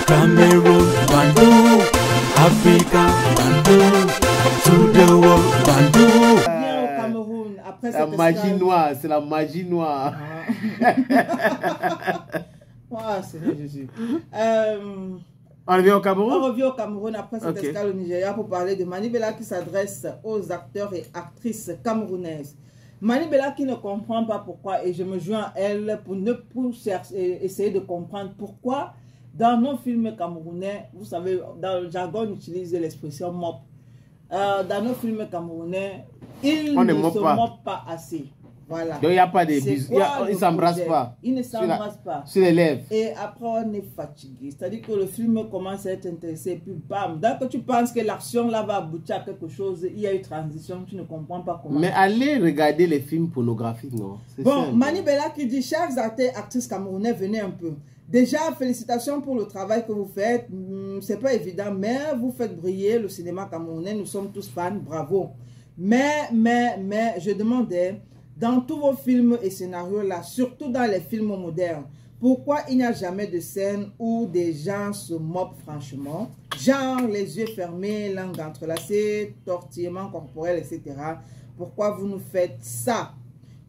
Cameroon, Bandung, Africa, Bandung, to the world, Bandung. Viens au Cameroun après La cette magie escale. noire, c'est la magie noire. Ah, Seigneur Jésus. On revient au On Cameroun? revient au Cameroun après cette Ok. escale au Nigeria pour parler de Mani Bella qui s'adresse aux acteurs et actrices camerounaises. Mani Bella qui ne comprend pas pourquoi, et je me joins à elle pour essayer de comprendre pourquoi dans nos films camerounais, vous savez, dans le jargon on utilise l'expression mop. Dans nos films camerounais, ils On ne ne moppe se pas. moppent pas assez. Voilà. Donc il n'y a pas de C'est bisous. quoi Ils le ne s'embrassent projet? pas. Ils ne s'embrassent pas. Sur les lèvres. Et après, on est fatigué. C'est-à-dire que le film commence à être intéressé, et puis bam, dès que tu penses que l'action là va aboutir à quelque chose, il y a une transition, tu ne comprends pas comment. Mais allez regarder les films pornographiques, non? C'est Bon, ça. Mani Bella qui dit, chers acteurs et actrices camerounais, venez un peu. Déjà, félicitations pour le travail que vous faites. C'est pas évident, mais vous faites briller le cinéma camerounais. Nous sommes tous fans, bravo. Mais, je demandais, dans tous vos films et scénarios là, surtout dans les films modernes, pourquoi il n'y a jamais de scène où des gens se moquent franchement? Genre les yeux fermés, langue entrelacée, tortillement corporel, etc. Pourquoi vous nous faites ça?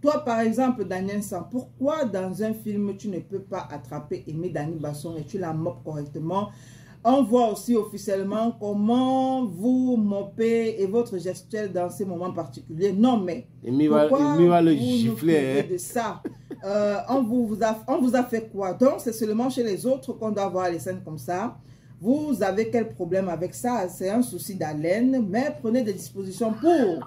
Toi, par exemple, Daniel San, pourquoi dans un film, tu ne peux pas attraper Aimé Dani Basson et tu la mopes correctement? On voit aussi officiellement comment vous mopez et votre gestuelle dans ces moments particuliers. Non, mais Aimé pourquoi va le vous nous gifler. privez Hein? de ça? On vous a fait quoi? Donc, c'est seulement chez les autres qu'on doit voir les scènes comme ça. Vous avez quel problème avec ça? C'est un souci d'haleine, mais prenez des dispositions pour...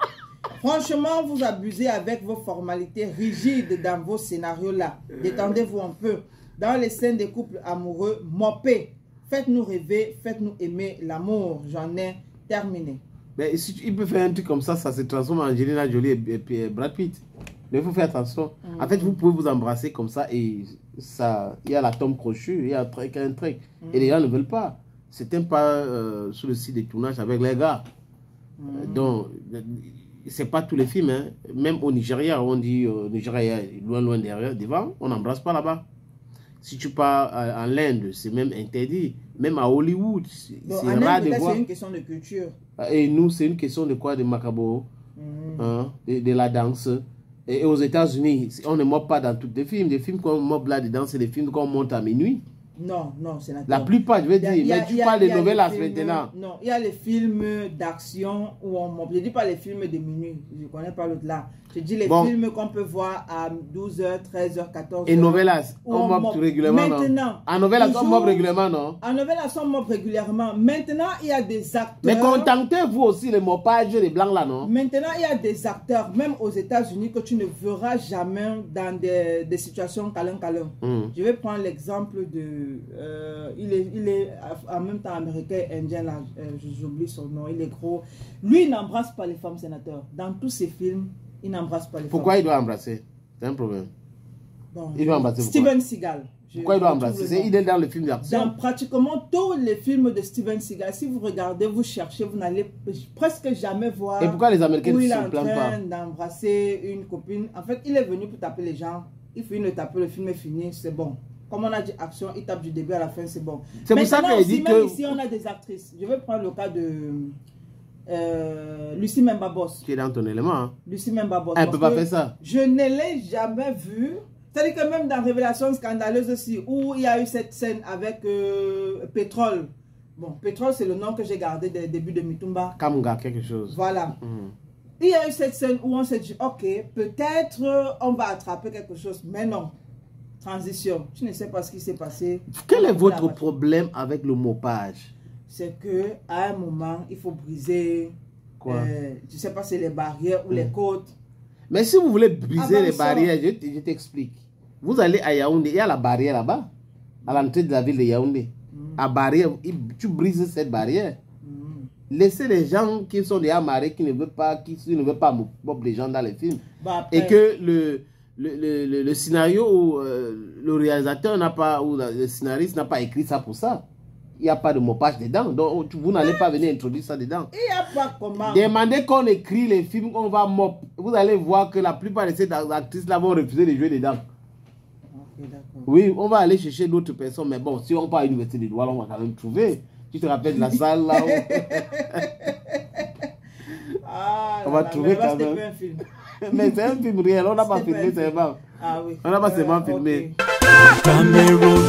Franchement, vous abusez avec vos formalités rigides dans vos scénarios-là. Détendez-vous un peu. Dans les scènes des couples amoureux, mopez. Faites-nous rêver, faites-nous aimer l'amour. J'en ai terminé. Mais si il peut faire un truc comme ça se transforme en Angelina Jolie et Brad Pitt. Mais il faut faire attention. En fait, vous pouvez vous embrasser comme ça et ça, il y a la tombe crochue, il y a un truc. Et les gens ne veulent pas. C'était pas sur le site de tournage avec les gars. Donc, c'est pas tous les films. Hein. Même au Nigeria, on dit Nigeria, loin derrière, devant, on n'embrasse pas là-bas. Si tu pars en Inde, c'est même interdit. Même à Hollywood, c'est rare de voir. C'est une question de culture. Et nous, c'est une question de quoi? De macabo, hein, de la danse. Et aux États-Unis, on ne moque pas dans tous les films. Les films qu'on moque là-dedans, c'est les films qu'on monte à minuit. Non, sénateur. La plupart, je vais dire, mais tu parles de novelas maintenant. Non, il y a les films d'action où on moque. Je ne dis pas les films de minuit, je ne connais pas l'autre là. Je dis les films qu'on peut voir à 12h, 13h, 14h. Et novelas, on moque régulièrement, maintenant, non? En novelas, on moque régulièrement, non? En novelas, on moque régulièrement. Maintenant, il y a des acteurs. Mais contentez-vous aussi les mopages des blancs là, non? Maintenant, il y a des acteurs, même aux États-Unis, que tu ne verras jamais dans des situations câlin. Je vais prendre l'exemple de... il est en même temps américain et indien, là, j'oublie son nom, il est gros. Lui, il n'embrasse pas les femmes sénateurs. Dans tous ses films, il n'embrasse pas les Pourquoi femmes. il doit embrasser? C'est un problème. Bon, il doit embrasser Steven Seagal. Pourquoi il doit embrasser? Il est dans le film d'action. Dans pratiquement tous les films de Steven Seagal, si vous regardez, vous cherchez, vous n'allez presque jamais voir. Et pourquoi les Américains où ne il est se en plaignent pas? train d'embrasser une copine. En fait, il est venu pour taper les gens. Il finit de taper, le film est fini, c'est bon. Comme on a dit action, il tape du début à la fin, c'est bon. C'est pour ça qu'il dit que... Ici, on a des actrices. Je vais prendre le cas de Lucie Membabos. Qui est dans ton élément. Hein? Lucie Membabos. Elle ne peut pas faire ça. Je ne l'ai jamais vue. C'est-à-dire que même dans Révélation scandaleuse aussi, où il y a eu cette scène avec Pétrole. Bon, Pétrole, c'est le nom que j'ai gardé dès le début de Mitumba. Kamga, quelque chose. Voilà. Il y a eu cette scène où on s'est dit, ok, peut-être on va attraper quelque chose, mais non. Transition. Tu ne sais pas ce qui s'est passé. Quel est votre problème avec le mopage? C'est que à un moment, il faut briser. Quoi? Je ne sais pas si c'est les barrières ou les côtes. Mais si vous voulez briser les barrières, je t'explique. Vous allez à Yaoundé, il y a la barrière là-bas, à l'entrée de la ville de Yaoundé. À barrière, tu brises cette barrière. Laissez les gens qui sont déjà mariés, qui ne veulent pas mobber les gens dans les films. Bah, après, et que le scénario ou le réalisateur n'a pas, ou le scénariste n'a pas écrit ça pour ça. Il n'y a pas de mopage dedans. Donc vous n'allez pas venir introduire ça dedans. Il n'y a pas comment. Demandez qu'on écrit les films qu'on va mop. Vous allez voir que la plupart de ces actrices-là vont refuser de jouer dedans. d'accord. Oui, on va aller chercher d'autres personnes, mais bon, si on part à l'université de Douala, on va quand même trouver. Tu te rappelles de la salle là où... Ah, On va trouver quand même. un film. Mais c'est un film réel, on n'a pas filmé, c'est bon. Ah oui. On n'a pas seulement filmé. Cameroun,